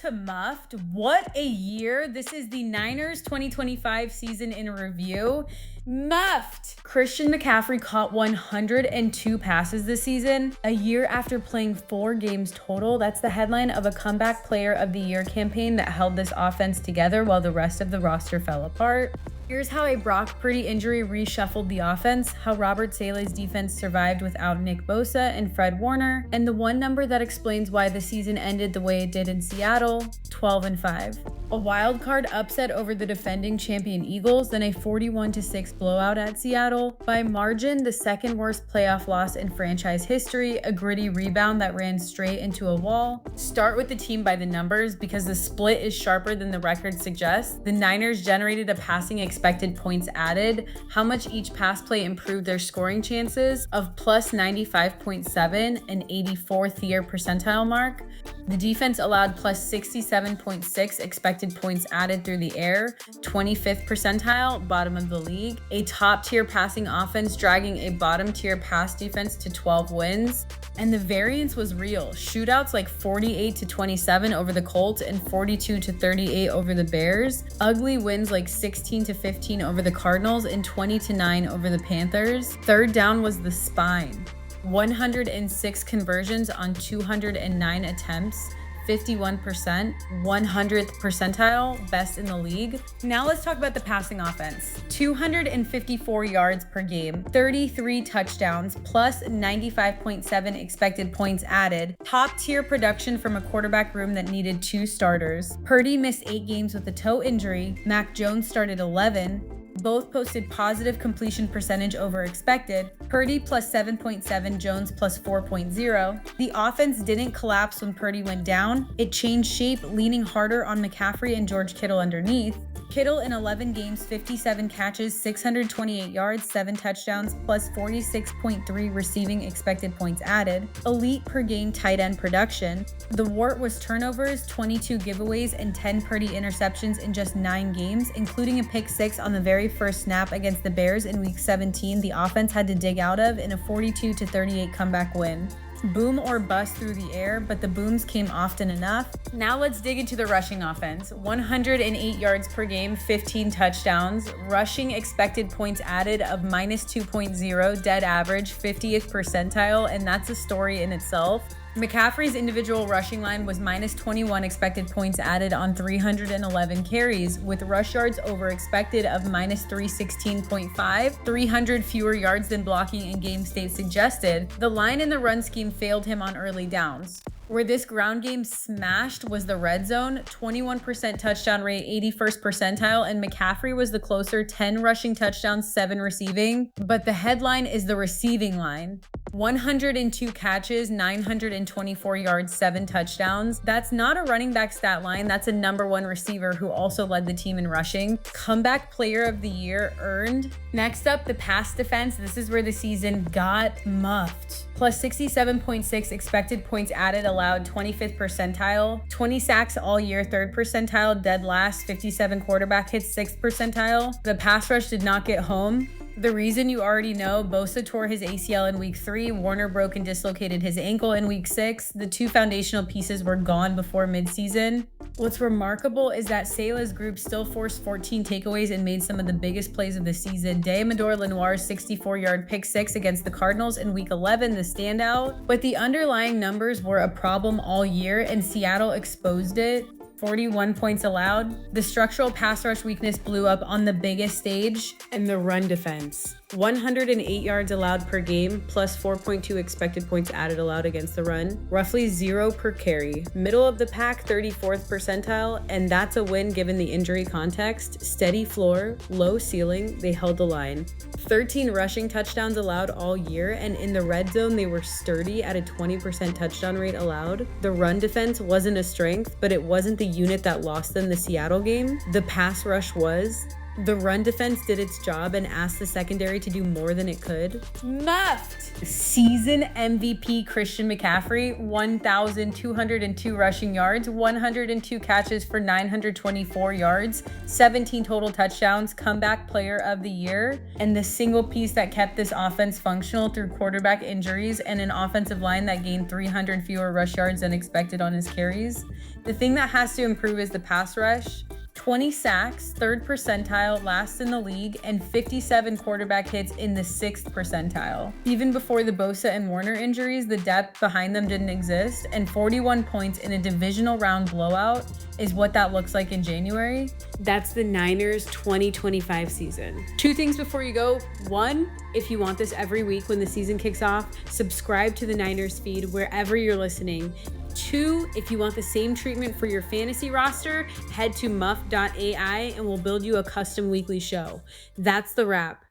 to Muffed. What a year. This is the Niners 2025 season in review. Muffed. Christian McCaffrey caught 102 passes this season, a year after playing 4 games total. That's the headline of a Comeback Player of the Year campaign that held this offense together while the rest of the roster fell apart. Here's how a Brock Purdy injury reshuffled the offense, how Robert Saleh's defense survived without Nick Bosa and Fred Warner, and the one number that explains why the season ended the way it did in Seattle, 12-5. A wild card upset over the defending champion Eagles, then a 41-6 blowout at Seattle. By margin, the second worst playoff loss in franchise history, a gritty rebound that ran straight into a wall. Start with the team by the numbers because the split is sharper than the record suggests. The Niners generated a passing expected points added, how much each pass play improved their scoring chances, of plus 95.7, an 84th year percentile mark. The defense allowed plus 67.6 expected points added through the air, 25th percentile, bottom of the league. A top-tier passing offense dragging a bottom-tier pass defense to 12 wins. And the variance was real. Shootouts like 48-27 over the Colts and 42-38 over the Bears. Ugly wins like 16-15 over the Cardinals and 20-9 over the Panthers. Third down was the spine. 106 conversions on 209 attempts, 51%, 100th percentile, best in the league. Now let's talk about the passing offense. 254 yards per game, 33 touchdowns, plus 95.7 expected points added. Top tier production from a quarterback room that needed 2 starters. Purdy missed 8 games with a toe injury. Mac Jones started 11. Both posted positive completion percentage over expected. Purdy plus 7.7, Jones plus 4.0. The offense didn't collapse when Purdy went down. It changed shape, leaning harder on McCaffrey and George Kittle underneath. Kittle in 11 games, 57 catches, 628 yards, 7 touchdowns, plus 46.3 receiving expected points added. Elite per game tight end production. The wart was turnovers, 22 giveaways, and 10 Purdy interceptions in just 9 games, including a pick 6 on the very first snap against the Bears in Week 17 the offense had to dig out of in a 42-38 comeback win. Boom or bust through the air, but the booms came often enough. Now let's dig into the rushing offense. 108 yards per game, 15 touchdowns. Rushing expected points added of minus 2.0, dead average, 50th percentile, and that's a story in itself. McCaffrey's individual rushing line was minus 21 expected points added on 311 carries, with rush yards over expected of minus 316.5, 300 fewer yards than blocking and game state suggested. The line in the run scheme failed him on early downs. Where this ground game smashed was the red zone, 21% touchdown rate, 81st percentile, and McCaffrey was the closer, 10 rushing touchdowns, 7 receiving. But the headline is the receiving line. 102 catches, 924 yards, 7 touchdowns. That's not a running back stat line. That's a number 1 receiver who also led the team in rushing. Comeback Player of the Year earned. Next up, the pass defense. This is where the season got muffed. Plus 67.6 expected points added allowed, 25th percentile. 20 sacks all year, 3rd percentile. Dead last, 57 quarterback hits, 6th percentile. The pass rush did not get home. The reason you already know, Bosa tore his ACL in week 3, Warner broke and dislocated his ankle in week 6. The 2 foundational pieces were gone before midseason. What's remarkable is that Saleh's group still forced 14 takeaways and made some of the biggest plays of the season. Deommodore Lenoir's 64-yard pick 6 against the Cardinals in week 11, the standout. But the underlying numbers were a problem all year, and Seattle exposed it. 41 points allowed. The structural pass rush weakness blew up on the biggest stage, and the run defense. 108 yards allowed per game, plus 4.2 expected points added allowed against the run, roughly 0 per carry. Middle of the pack, 34th percentile, and that's a win given the injury context. Steady floor, low ceiling, they held the line. 13 rushing touchdowns allowed all year, and in the red zone, they were sturdy at a 20% touchdown rate allowed. The run defense wasn't a strength, but it wasn't the unit that lost them the Seattle game. The pass rush was. The run defense did its job and asked the secondary to do more than it could. Muffed. Season MVP Christian McCaffrey, 1,202 rushing yards, 102 catches for 924 yards, 17 total touchdowns, comeback player of the year, and the single piece that kept this offense functional through quarterback injuries and an offensive line that gained 300 fewer rush yards than expected on his carries. The thing that has to improve is the pass rush. 20 sacks, 3rd percentile, last in the league, and 57 quarterback hits in the 6th percentile. Even before the Bosa and Warner injuries, the depth behind them didn't exist, and 41 points in a divisional round blowout is what that looks like in January. That's the Niners 2025 season. 2 things before you go. 1, if you want this every week when the season kicks off, subscribe to the Niners feed wherever you're listening. 2, if you want the same treatment for your fantasy roster, head to muff.ai and we'll build you a custom weekly show. That's the wrap.